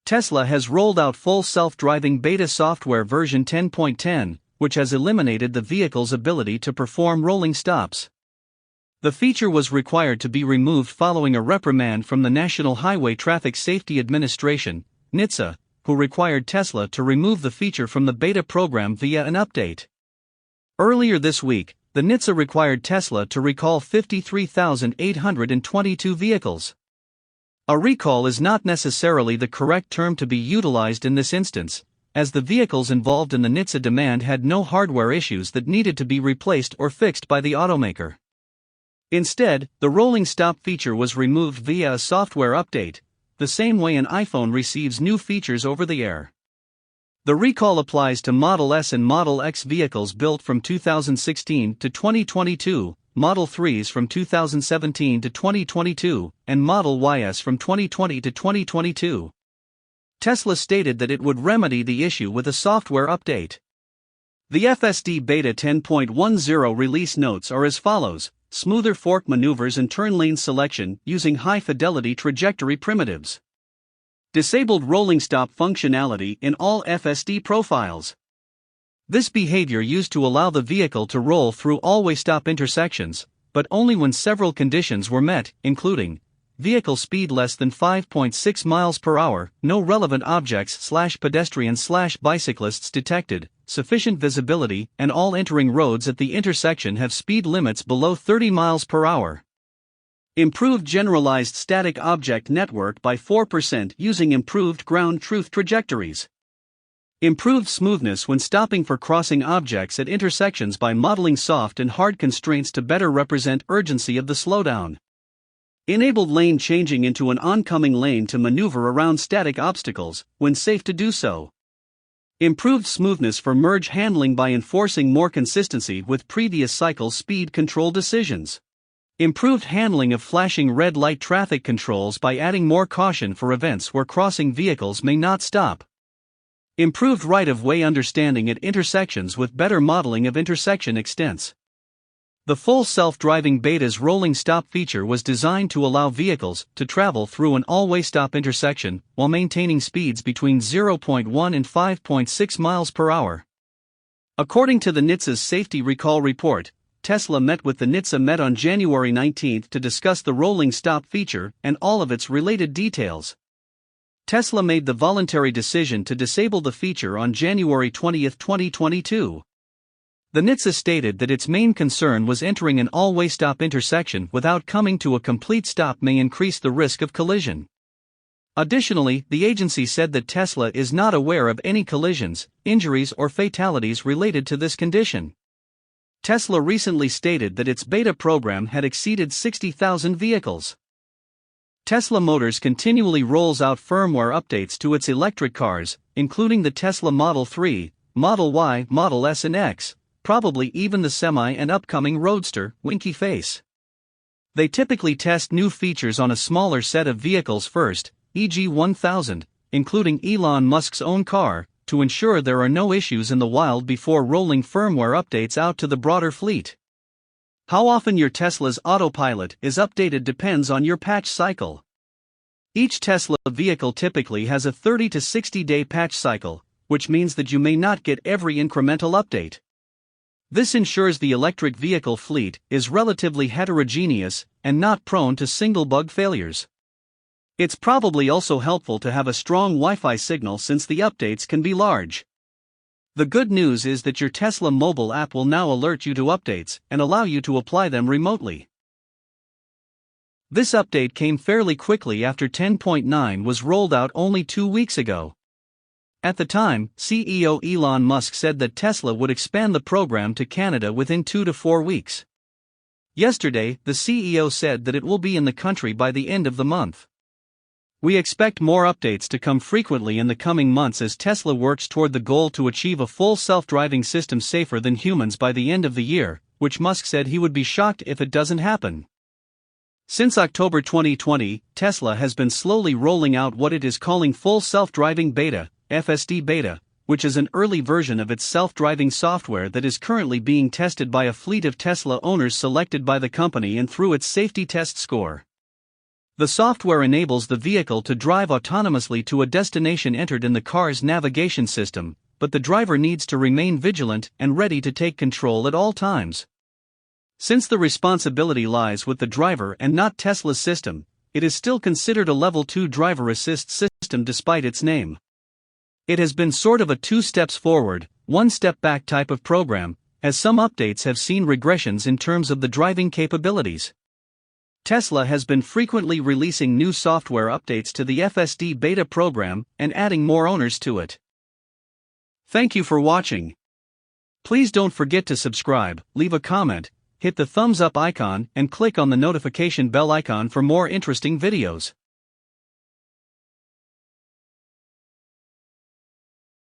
Tesla has rolled out full self-driving beta software version 10.10, which has eliminated the vehicle's ability to perform rolling stops. The feature was required to be removed following a reprimand from the National Highway Traffic Safety Administration, NHTSA, who required Tesla to remove the feature from the beta program via an update. Earlier this week, the NHTSA required Tesla to recall 53,822 vehicles. A recall is not necessarily the correct term to be utilized in this instance, as the vehicles involved in the NHTSA demand had no hardware issues that needed to be replaced or fixed by the automaker. Instead, the rolling stop feature was removed via a software update, the same way an iPhone receives new features over the air. The recall applies to Model S and Model X vehicles built from 2016 to 2022, Model 3s from 2017 to 2022, and Model YS from 2020 to 2022. Tesla stated that it would remedy the issue with a software update. The FSD Beta 10.10 release notes are as follows: smoother fork maneuvers and turn lane selection using high-fidelity trajectory primitives. Disabled rolling stop functionality in all FSD profiles. This behavior used to allow the vehicle to roll through all-way stop intersections, but only when several conditions were met, including vehicle speed less than 5.6 miles per hour, no relevant objects/pedestrians/bicyclists detected, sufficient visibility, and all entering roads at the intersection have speed limits below 30 miles per hour. Improved generalized static object network by 4% using improved ground truth trajectories. Improved smoothness when stopping for crossing objects at intersections by modeling soft and hard constraints to better represent urgency of the slowdown. Enabled lane changing into an oncoming lane to maneuver around static obstacles, when safe to do so. Improved smoothness for merge handling by enforcing more consistency with previous cycle speed control decisions. Improved handling of flashing red light traffic controls by adding more caution for events where crossing vehicles may not stop. Improved right-of-way understanding at intersections with better modeling of intersection extents. The full self-driving beta's rolling stop feature was designed to allow vehicles to travel through an all-way stop intersection while maintaining speeds between 0.1 and 5.6 miles per hour. According to the NHTSA's safety recall report, Tesla met with the NHTSA on January 19 to discuss the rolling stop feature and all of its related details. Tesla made the voluntary decision to disable the feature on January 20, 2022. The NHTSA stated that its main concern was entering an all-way stop intersection without coming to a complete stop may increase the risk of collision. Additionally, the agency said that Tesla is not aware of any collisions, injuries or fatalities related to this condition. Tesla recently stated that its beta program had exceeded 60,000 vehicles. Tesla Motors continually rolls out firmware updates to its electric cars, including the Tesla Model 3, Model Y, Model S and X, probably even the Semi and upcoming Roadster, Winky Face. They typically test new features on a smaller set of vehicles first, e.g. 1,000, including Elon Musk's own car, to ensure there are no issues in the wild before rolling firmware updates out to the broader fleet. How often your Tesla's Autopilot is updated depends on your patch cycle. Each Tesla vehicle typically has a 30 to 60 day patch cycle, which means that you may not get every incremental update. This ensures the electric vehicle fleet is relatively heterogeneous and not prone to single bug failures. It's probably also helpful to have a strong Wi-Fi signal since the updates can be large. The good news is that your Tesla mobile app will now alert you to updates and allow you to apply them remotely. This update came fairly quickly after 10.9 was rolled out only 2 weeks ago. At the time, CEO Elon Musk said that Tesla would expand the program to Canada within 2 to 4 weeks. Yesterday, the CEO said that it will be in the country by the end of the month. We expect more updates to come frequently in the coming months as Tesla works toward the goal to achieve a full self-driving system safer than humans by the end of the year, which Musk said he would be shocked if it doesn't happen. Since October 2020, Tesla has been slowly rolling out what it is calling Full Self-Driving Beta, FSD Beta, which is an early version of its self-driving software that is currently being tested by a fleet of Tesla owners selected by the company and through its safety test score. The software enables the vehicle to drive autonomously to a destination entered in the car's navigation system, but the driver needs to remain vigilant and ready to take control at all times. Since the responsibility lies with the driver and not Tesla's system, it is still considered a Level 2 driver assist system despite its name. It has been sort of a 2 steps forward, 1 step back type of program, as some updates have seen regressions in terms of the driving capabilities. Tesla has been frequently releasing new software updates to the FSD beta program and adding more owners to it. Thank you for watching. Please don't forget to subscribe, leave a comment, hit the thumbs up icon and click on the notification bell icon for more interesting videos.